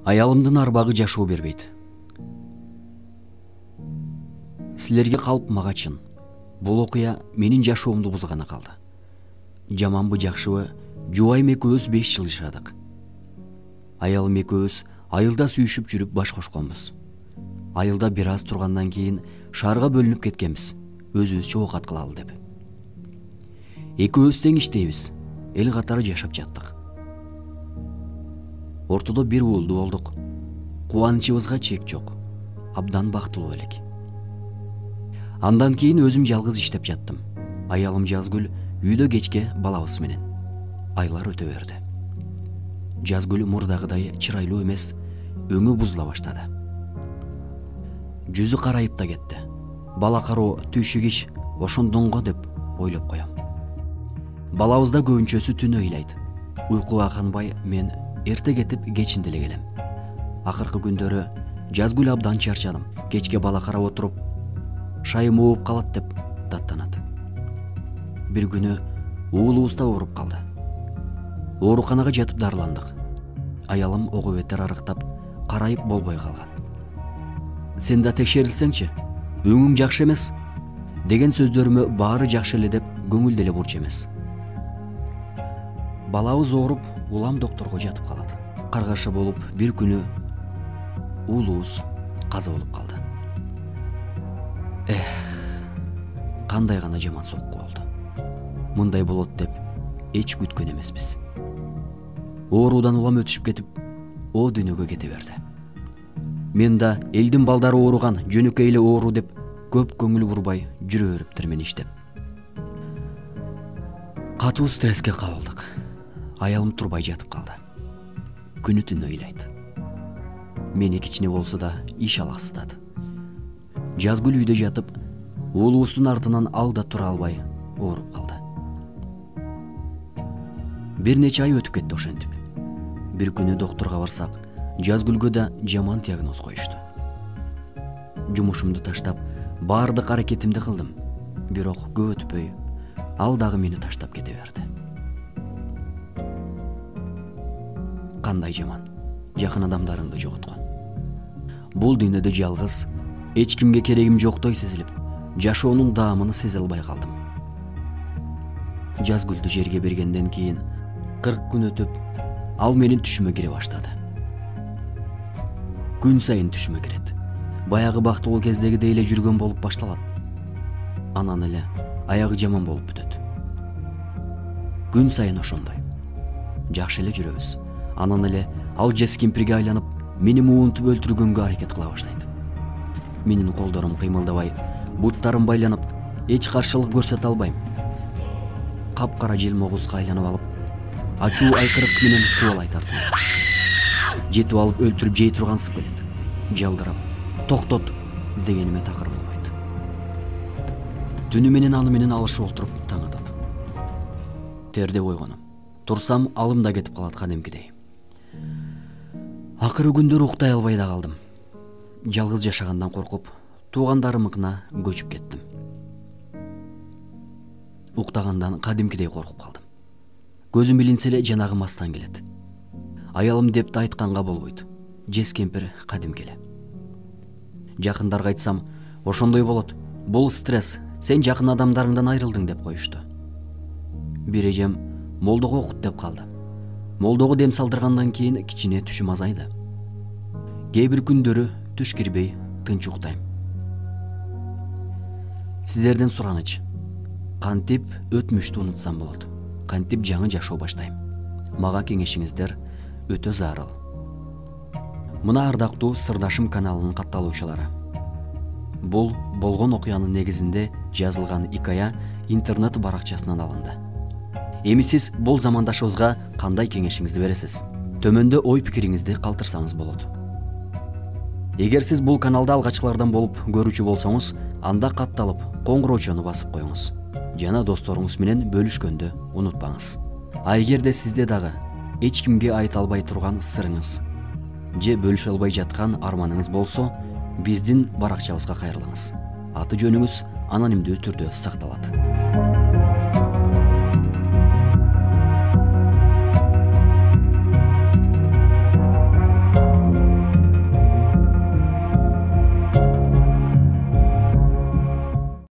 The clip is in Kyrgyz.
Аялымдын арбагы жашоо бербейт. Силерге калп мага чын. Бул окуя менин жашоомду бузгана калды. Жаманбы жакшыбы, жубайым экөөбүз 5 жыл жашадык. Аялым экөөбүз айылда сүйүшүп жүрүп баш кошконбуз. Айылда бир аз тургандан кийин шаарга бөлүнүп кеткенбиз, өзүбүзчө оокат кылалы деп. Экөөбүз тең иштейбиз, эл катары жашап жаттык. Ортодо бир уулду болдук. Кубанычыбызга чек жок. Абдан бактылуу элек. Андан кийин өзүм жалгыз иштеп жаттым. Аялым Жазгүл үйдө кечке балабыз менен. Айлар өтө берди. Жазгүл мурдагыдай чырайлуу эмес, өңү бузула баштады. Жүзү карайып да кетти. Бала кароо түйшүгиш ошондонго деп ойлоп коем. Балабызда көбүнчөсү түнү ыйлайт. Уйкуга канбай мен эрте кетип кечин деле келем. Акыркы күндөрү Жазгүл абдан чарчадым. Кечке бала карап отуруп, шайым ууп калат деп даттанат. Бир күнү уулубуз да ооруп калды. Ооруканага жатып дарыландык. Аялым ого бетер арыктап, карайып болбой калган. Сен да текшерилсеңчи, өңүң жакшы эмес деген сөздөрүмө баары жакшы эле деп көңүл деле бурч эмес. Балабыз ооруп, улам докторго жатып калат. Каргаша болуп бир күнү уулубуз каза болуп калды. Кандай гана жаман сокку болду. Мындай болот деп эч күткөн эмеспиз. Оорудан улам өтүшүп кетип, о дүйнөгө кете берди. Мен да элдин балдары ооруган, жөнөкөй эле оору деп көп көңүл бурбай жүрө бериптир мен иштеп. Катуу стресске кабылдык. Аялым турбай жатып калды. Күнү түнү ыйлайт. Мени кичине болсо да иш алаксыздады. Жазгүл үйдө жатып, уулубуздун артынан алда тура албай ооруп калды. Бир нече ай өтүп кетти ошентип. Бир күнү докторго барсак, Жазгүлгө да жаман диагноз коюшту. Жумушумду таштап, баардык аракетимди кылдым. Бирок көп өтпөй, ал дагы мени таштап кете берди. Кандай жаман, жакын адамдарыңды жоготкон. Бул дүйнөдө жалгыз, эч кимге керегим жоктой сезилип, жашоонун даамын сезе албай калдым. Жазгүлдү жерге бергенден кийин 40 күн өтүп, ал менин түшүмө кире баштады. Күн сайын түшүмө кирет. Баягы бактылуу кездегидей эле жүргөн болуп башталат. Анан эле аягы жаман болуп бүтөт. Күн сайын ошондой. Жакшы эле жүрөбүз. Анан эле ал жес кемпирге айланып, мени муунтуп өлтүргөнгө аракет кыла баштайт. Менин колдорум кыймылдабай, буттарым байланып, эч каршылык көрсөтө албайм. Капкара желмогузга айланып алып, ачуу айкырык менен кубалайт артыма. Жетип алып өлтүрүп жей тургансып келет. Жалдырап, токтот дегениме такыр болбойт. Түнү менен аны менен алышып отуруп таң атат. Терде койгонум. Турсам алым да кетип калат кадимкидей. Акыры күндөр уктай албай да калдым. Жалгыз жашагандан коркуп, туугандарымыкына көчүп кеттим. Уктагандан кадимкидей коркуп калдым. Көзүм илинсе эле жанагым астан келет. Аялым деп да айтканга болбойт. Жес кемпир кадимки эле. Жакындарга айтсам, ошондой болот. Бул стресс, сен жакын адамдарыңдан айрылдың деп коюшту. Бир эжем молдого окут деп калды. Молдого дем салдыргандан кийин кичине түшүм азайды. Кээ бир күндөрү түш кирбей тынч уктайм. Сиздерден сураныч. Кантип өтмүштү унутсам болот? Кантип жаңы жашоо баштайм? Мага кеңешиңиздер өтө зарыл. Мына ардактуу Сырдашым каналынын катталуучулары. Бул болгон окуянын негизинде жазылган икая интернет баракчасынан алынды. Эми сиз бул замандашыбызга кандай кеңешиңизди бересиз? Төмөндө ой пикириңизди калтырсаңыз болот. Эгер сиз бул каналда алгачкылардан болуп көрүүчү болсоңуз, анда катталып, коңгуроочону басып коюңуз. Жана досторуңуз менен бөлүшкөндү унутпаңыз. А эгерде сизде дагы эч кимге айта албай турган сырыңыз же бөлүшө албай жаткан арманыңыз болсо, биздин баракчабызга кайрылыңыз. Аты жөнүңүз анонимдүү түрдө сакталат.